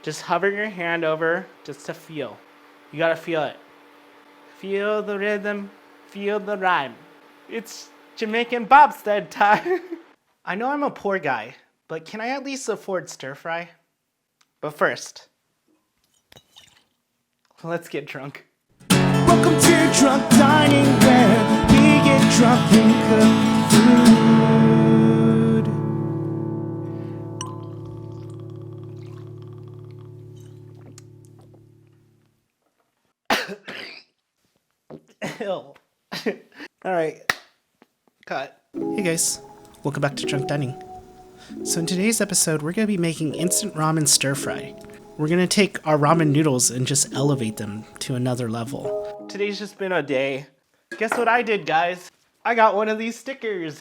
Just hover your hand over just to feel. You gotta feel it. Feel the rhythm, feel the rhyme. It's Jamaican bobsled time. I know I'm a poor guy, but can I at least afford stir fry? But first, let's get drunk. Welcome to Drunk Dining, where we get drunk and cook food. Ew. Alright, cut. Hey guys, welcome back to Drunk Dining. So in today's episode, we're going to be making instant ramen stir fry. We're going to take our ramen noodles and just elevate them to another level. Today's just been a day. Guess what I did, guys? I got one of these stickers.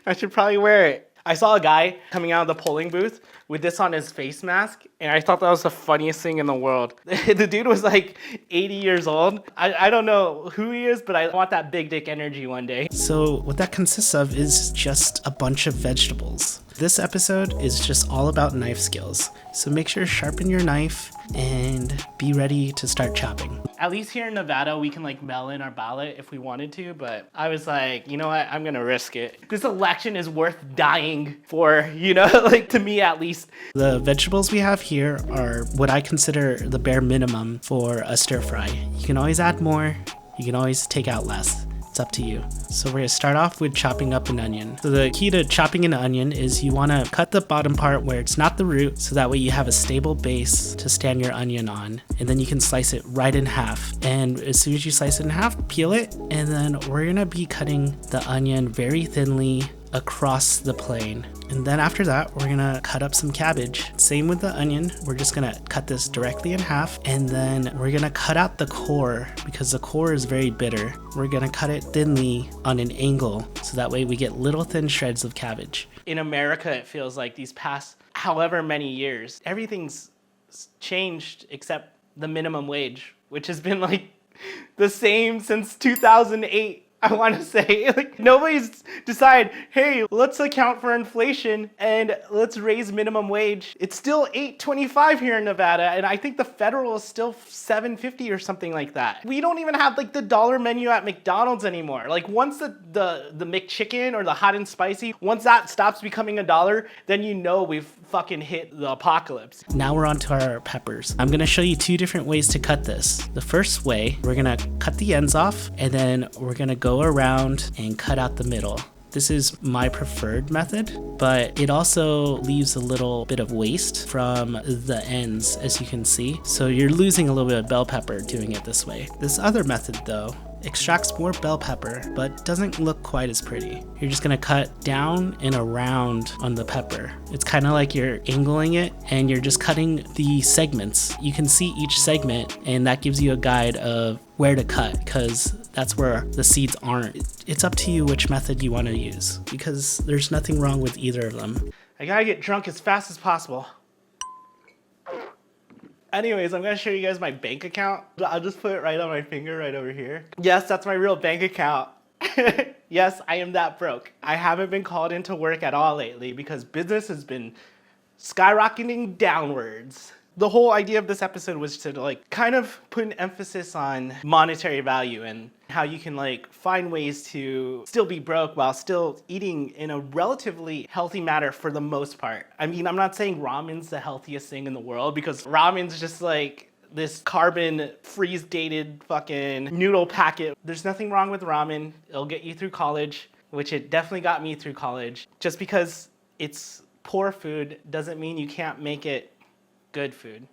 I should probably wear it. I saw a guy coming out of the polling booth with this on his face mask, and I thought that was the funniest thing in the world. The dude was like 80 years old. I don't know who he is, but I want that big dick energy one day. So what that consists of is just a bunch of vegetables. This episode is just all about knife skills. So make sure to sharpen your knife and be ready to start chopping. At least here in Nevada, we can like mail in our ballot if we wanted to, but I was like, you know what, I'm gonna risk it. This election is worth dying for, you know, like to me at least. The vegetables we have here are what I consider the bare minimum for a stir fry. You can always add more, you can always take out less. It's up to you. So we're gonna start off with chopping up an onion. So the key to chopping an onion is you wanna cut the bottom part where it's not the root, so that way you have a stable base to stand your onion on. And then you can slice it right in half. And as soon as you slice it in half, peel it. And then we're gonna be cutting the onion very thinly across the plane. And then after that, we're gonna cut up some cabbage. Same with the onion. We're just gonna cut this directly in half, and then we're gonna cut out the core because the core is very bitter. We're gonna cut it thinly on an angle, so that way we get little thin shreds of cabbage. In America, it feels like these past however many years, everything's changed except the minimum wage, which has been like the same since 2008. I want to say, like, nobody's decided, hey, let's account for inflation and let's raise minimum wage. It's still $8.25 here in Nevada, and I think the federal is still $7.50 or something like that. We don't even have like the dollar menu at McDonald's anymore. Like once the McChicken or the hot and spicy, once that stops becoming $1, then you know we've fucking hit the apocalypse. Now we're on to our peppers. I'm gonna show you two different ways to cut this. The first way, we're gonna cut the ends off, and then we're gonna go around and cut out the middle. This is my preferred method, but it also leaves a little bit of waste from the ends, as you can see. So you're losing a little bit of bell pepper doing it this way. This other method though extracts more bell pepper, but doesn't look quite as pretty. You're just gonna cut down and around on the pepper. It's kind of like you're angling it and you're just cutting the segments. You can see each segment, and that gives you a guide of where to cut, because that's where the seeds aren't. It's up to you which method you want to use, because there's nothing wrong with either of them. I gotta get drunk as fast as possible. Anyways, I'm gonna show you guys my bank account. I'll just put it right on my finger right over here. Yes, that's my real bank account. Yes, I am that broke. I haven't been called into work at all lately because business has been skyrocketing downwards. The whole idea of this episode was to like kind of put an emphasis on monetary value and how you can like find ways to still be broke while still eating in a relatively healthy manner for the most part. I mean, I'm not saying ramen's the healthiest thing in the world, because ramen's just like this carbon freeze dated fucking noodle packet. There's nothing wrong with ramen. It'll get you through college, which it definitely got me through college. Just because it's poor food doesn't mean you can't make it good food.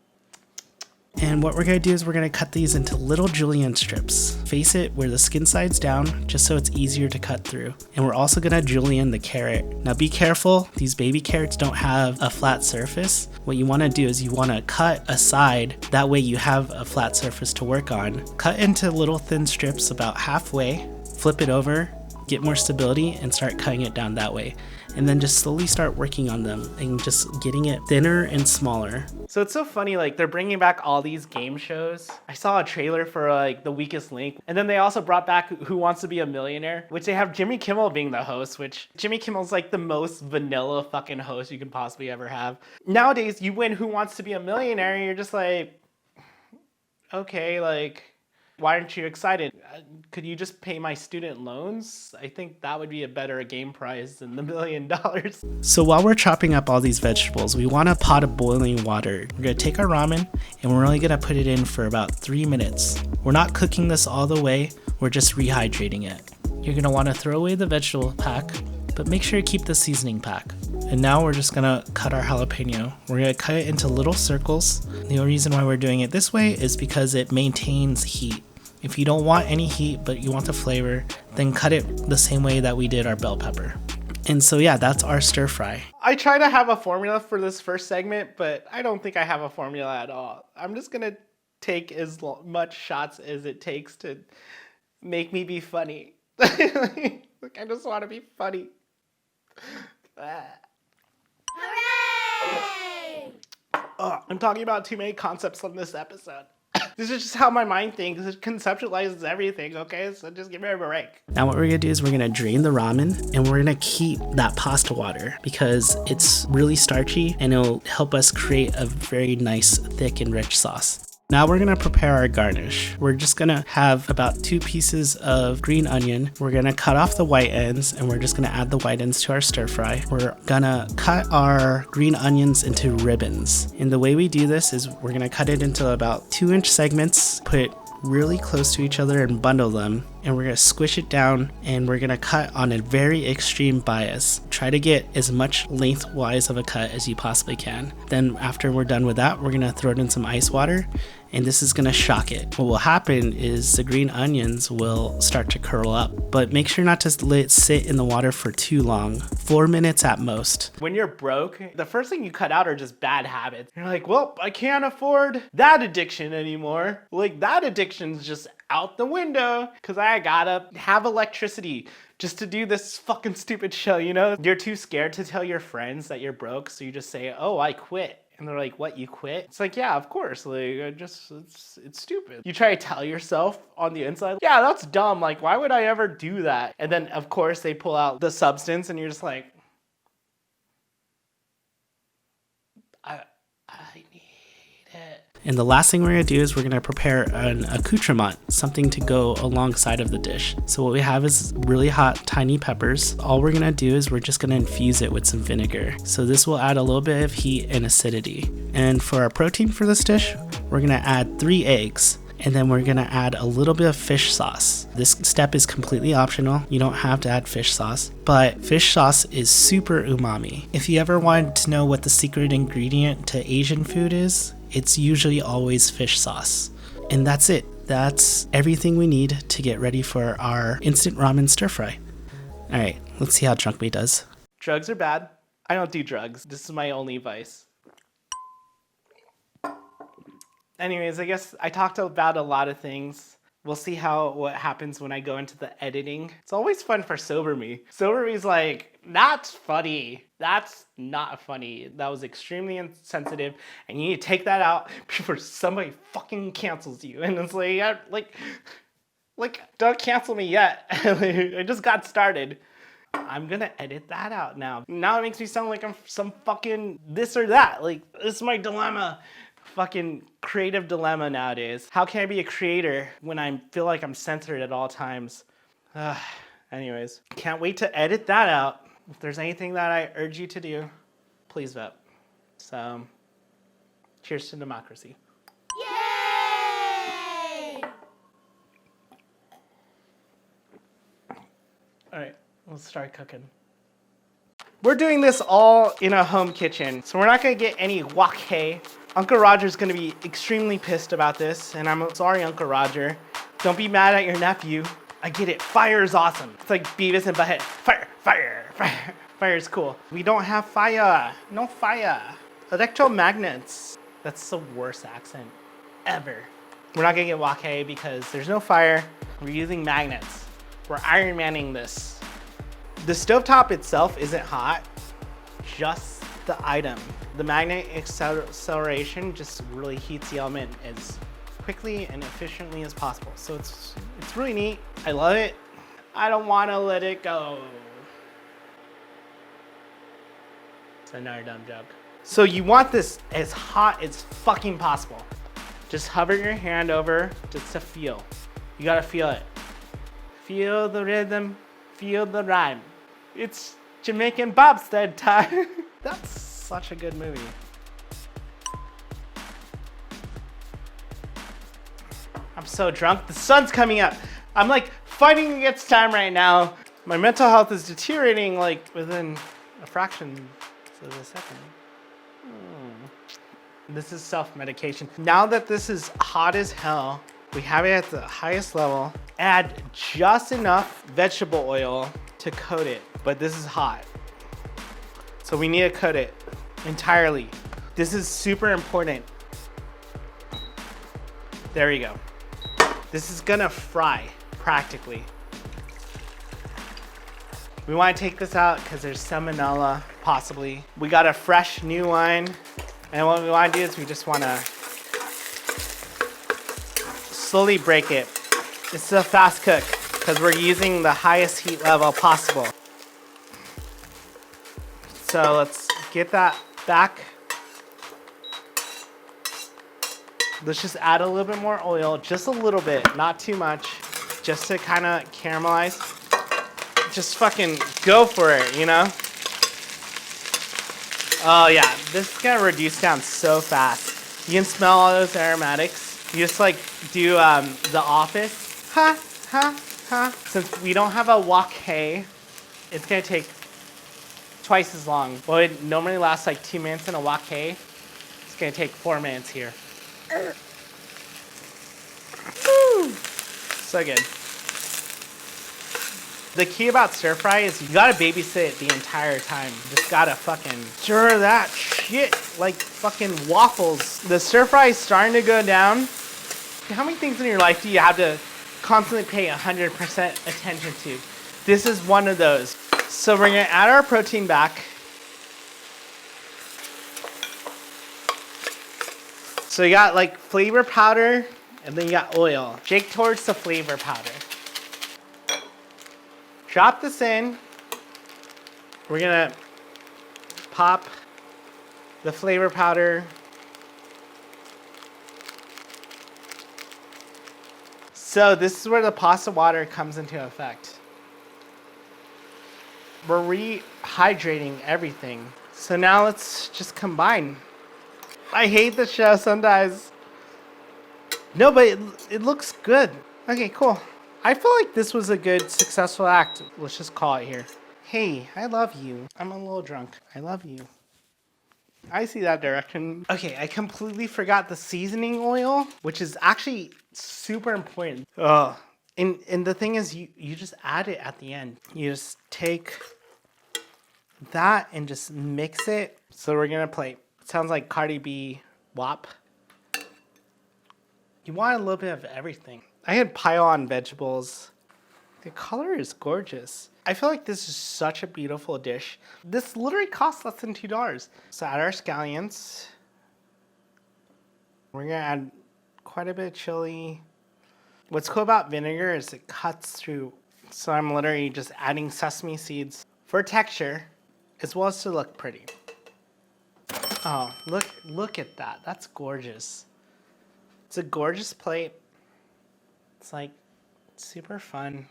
And what we're gonna do is we're gonna cut these into little julienne strips. Face it where the skin side's down, just so it's easier to cut through. And we're also gonna julienne the carrot. Now be careful, these baby carrots don't have a flat surface. What you wanna do is you wanna cut a side, that way you have a flat surface to work on. Cut into little thin strips about halfway, flip it over, get more stability, and start cutting it down that way. and then just slowly start working on them and just getting it thinner and smaller. So it's so funny, like they're bringing back all these game shows. I saw a trailer for like The Weakest Link, and then they also brought back Who Wants to Be a Millionaire, which they have Jimmy Kimmel being the host, which Jimmy Kimmel's like the most vanilla fucking host you can possibly ever have. Nowadays, you win Who Wants to Be a Millionaire, and you're just like, okay, like, why aren't you excited? Could you just pay my student loans? I think that would be a better game prize than the $1 million. So while we're chopping up all these vegetables, we want a pot of boiling water. We're gonna take our ramen and we're only gonna put it in for about 3 minutes. We're not cooking this all the way, we're just rehydrating it. You're gonna wanna throw away the vegetable pack, but make sure you keep the seasoning pack. And now we're just gonna cut our jalapeno. We're gonna cut it into little circles. The only reason why we're doing it this way is because it maintains heat. If you don't want any heat, but you want the flavor, then cut it the same way that we did our bell pepper. And so yeah, that's our stir fry. I try to have a formula for this first segment, but I don't think I have a formula at all. I'm just gonna take as much shots as it takes to make me be funny. Like, I just want to be funny. Hooray! I'm talking about too many concepts on this episode. This is just how my mind thinks. It conceptualizes everything, okay? So just give me a break. Now what we're gonna do is we're gonna drain the ramen and we're gonna keep that pasta water because it's really starchy and it'll help us create a very nice, thick and rich sauce. Now we're gonna prepare our garnish. We're just gonna have about 2 pieces of green onion. We're gonna cut off the white ends and we're just gonna add the white ends to our stir fry. We're gonna cut our green onions into ribbons. And the way we do this is we're gonna cut it into about 2-inch segments, put it really close to each other and bundle them, and we're gonna squish it down and we're gonna cut on a very extreme bias. Try to get as much lengthwise of a cut as you possibly can. Then after we're done with that, we're gonna throw it in some ice water and this is gonna shock it. What will happen is the green onions will start to curl up, but make sure not to let it sit in the water for too long, 4 minutes at most. When you're broke, the first thing you cut out are just bad habits. You're like, well, I can't afford that addiction anymore. Like, that addiction's just out the window because I gotta have electricity just to do this fucking stupid show, you know? You're too scared to tell your friends that you're broke, so you just say, oh, I quit. And they're like, what, you quit? It's like, yeah, of course. Like, it's stupid. You try to tell yourself on the inside, yeah, that's dumb. Like, why would I ever do that? And then, of course, they pull out the substance and you're just like, I need it. And the last thing we're gonna do is we're gonna prepare an accoutrement, something to go alongside of the dish. So what we have is really hot, tiny peppers. All we're gonna do is we're just gonna infuse it with some vinegar. So this will add a little bit of heat and acidity. And for our protein for this dish, we're gonna add 3 eggs. And then we're gonna add a little bit of fish sauce. This step is completely optional. You don't have to add fish sauce, but fish sauce is super umami. If you ever wanted to know what the secret ingredient to Asian food is, it's usually always fish sauce. And that's it. That's everything we need to get ready for our instant ramen stir fry. All right, let's see how Drunkme does. Drugs are bad. I don't do drugs. This is my only vice. Anyways, I guess I talked about a lot of things. We'll see what happens when I go into the editing. It's always fun for Sober Me. Sober Me's like, that's funny. That's not funny. That was extremely insensitive, and you need to take that out before somebody fucking cancels you. And it's like, don't cancel me yet. I just got started. I'm gonna edit that out now. Now it makes me sound like I'm some fucking this or that. Like, this is my dilemma. Fucking creative dilemma nowadays. How can I be a creator when I feel like I'm censored at all times? Anyways, can't wait to edit that out. If there's anything that I urge you to do, please vote. So, cheers to democracy. Yay! All right, let's start cooking. We're doing this all in a home kitchen, so we're not gonna get any wok-hei. Uncle Roger's gonna be extremely pissed about this, and I'm sorry, Uncle Roger. Don't be mad at your nephew. I get it, fire is awesome. It's like Beavis and Butthead. Fire, fire, fire. Fire is cool. We don't have fire, no fire. Electromagnets. That's the worst accent ever. We're not gonna get wok-hei because there's no fire. We're using magnets. We're Iron Manning this. The stovetop itself isn't hot, just the item. The magnet acceleration just really heats the element as quickly and efficiently as possible. So it's really neat. I love it. I don't want to let it go. It's another dumb joke. So you want this as hot as fucking possible. Just hover your hand over just to feel. You gotta feel it. Feel the rhythm, feel the rhyme. It's Jamaican bobsled time. That's such a good movie. I'm so drunk. The sun's coming up. I'm like fighting against time right now. My mental health is deteriorating like within a fraction of a second. This is self-medication. Now that this is hot as hell, we have it at the highest level. Add just enough vegetable oil to coat it, but this is hot. So we need to coat it entirely. This is super important. There you go. This is gonna fry, practically. We wanna take this out because there's salmonella, possibly. We got a fresh new one. And what we wanna do is we just wanna slowly break it. This is a fast cook because we're using the highest heat level possible. So let's get that back. Let's just add a little bit more oil, just a little bit, not too much, just to kind of caramelize. Just fucking go for it, you know? Oh yeah, this is gonna reduce down so fast. You can smell all those aromatics. You just like do The Office. Ha, ha, ha. Since we don't have a wok hay, it's gonna take twice as long. What would normally last like 2 minutes in a wok hay, it's gonna take 4 minutes here. Woo. So good. The key about stir fry is you gotta babysit it the entire time. You just gotta fucking stir that shit like fucking waffles. The stir fry is starting to go down. How many things in your life do you have to constantly pay 100% attention to? This is one of those. So we're gonna add our protein back. So you got like flavor powder and then you got oil. Shake towards the flavor powder. Drop this in. We're gonna pop the flavor powder. So this is where the pasta water comes into effect. We're rehydrating everything. So now let's just combine. I hate the show sometimes. No, but it looks good. Okay, cool. I feel like this was a good, successful act. Let's just call it here. Hey, I love you. I'm a little drunk. I love you. I see that direction. Okay, I completely forgot the seasoning oil, which is actually super important. And the thing is, you just add it at the end. You just take that and just mix it. So we're gonna play. It sounds like Cardi B WAP. You want a little bit of everything. I had pile on vegetables. The color is gorgeous. I feel like this is such a beautiful dish. This literally costs less than $2. So add our scallions. We're gonna add quite a bit of chili. What's cool about vinegar is it cuts through. So I'm literally just adding sesame seeds for texture, as well as to look pretty. Oh, look at that. That's gorgeous. It's a gorgeous plate. It's like super fun.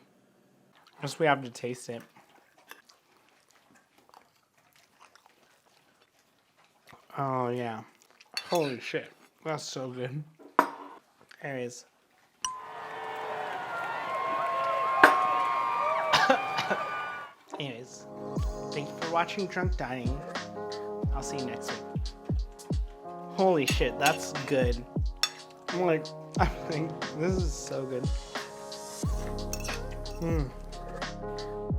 Just we have to taste it. Oh yeah. Holy shit. That's so good. Anyways. Anyways. Thank you for watching Drunk Dining. I'll see you next week. Holy shit, that's good. I think this is so good.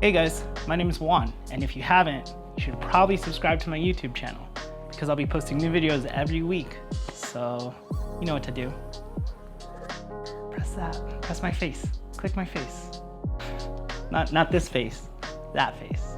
Hey guys, my name is Juan, and if you haven't, you should probably subscribe to my YouTube channel because I'll be posting new videos every week. So, you know what to do. Press that. Press my face. Click my face. Not this face. That face.